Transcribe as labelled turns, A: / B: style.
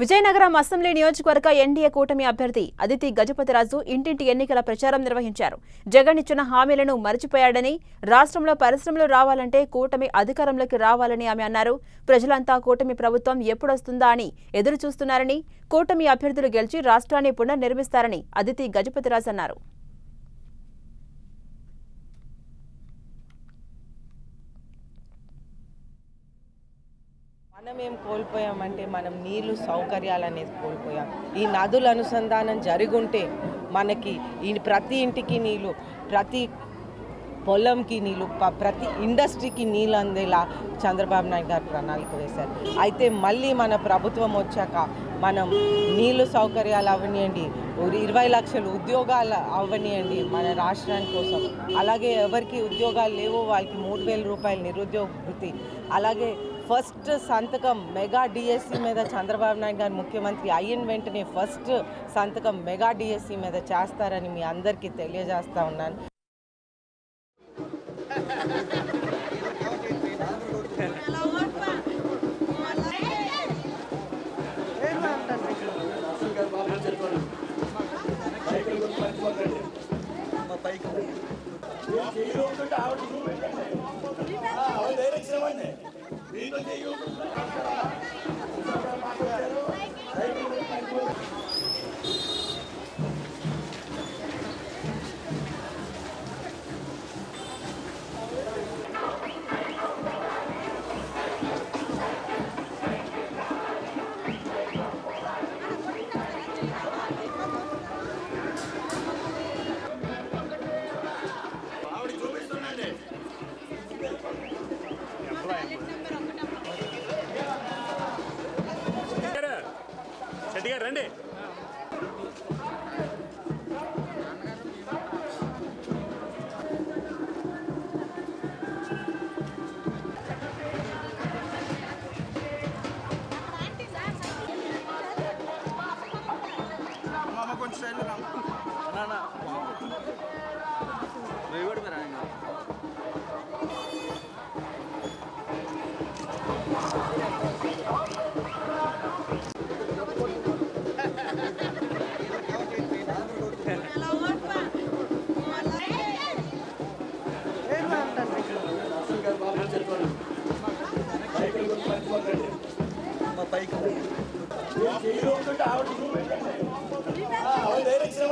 A: Vizianagaram assembly నియోజకవర్గ NDA కూటమి అభ్యర్థి అదితి గజపతిరాజు ఇంటింటి ఎన్నికల ప్రచారం నిర్వహించారు. జగన్ ఇచ్చిన హామీలను మరిచిపోయాడని, రాష్ట్రంలో పరిశ్రమలు రావాలంటే కూటమి అధికారంలోకి రావాలని ఆమె అన్నారు. ప్రజలంతా కూటమి ప్రభుత్వం ఎప్పుడొస్తుందా అని ఎదురు చూస్తున్నారని, కూటమి అభ్యర్థులు గెలిచి రాష్ట్రాన్ని పునర్నిర్మిస్తారని అదితి గజపతిరాజు అన్నారు.
B: మనం ఏం కోల్పోయామంటే మనం నీళ్లు సౌకర్యాలు అనేది కోల్పోయాం. ఈ నదుల అనుసంధానం జరుగుంటే మనకి ఈ ప్రతి ఇంటికి నీళ్ళు, ప్రతి పొలంకి నీళ్ళు, ప్రతి ఇండస్ట్రీకి నీళ్ళు అందేలా చంద్రబాబు నాయుడు గారు ప్రణాళిక వేశారు. అయితే మళ్ళీ మన ప్రభుత్వం వచ్చాక మనం నీళ్ళు సౌకర్యాలు అవనియండి, 20 లక్షల ఉద్యోగాలు అవనియండి మన రాష్ట్రాని కోసం. అలాగే ఎవరికి ఉద్యోగాలు లేవో వాళ్ళకి 3,000 రూపాయలు నిరుద్యోగ వృత్తి. అలాగే ఫస్ట్ సంతకం మెగా డిఎస్సి మీద చంద్రబాబు నాయుడు గారు ముఖ్యమంత్రి అయిన వెంటనే ఫస్ట్ సంతకం మెగా డిఎస్సి మీద చేస్తారని మీ అందరికీ తెలియజేస్తా ఉన్నాను.
C: రండి.
D: డైరెక్షన్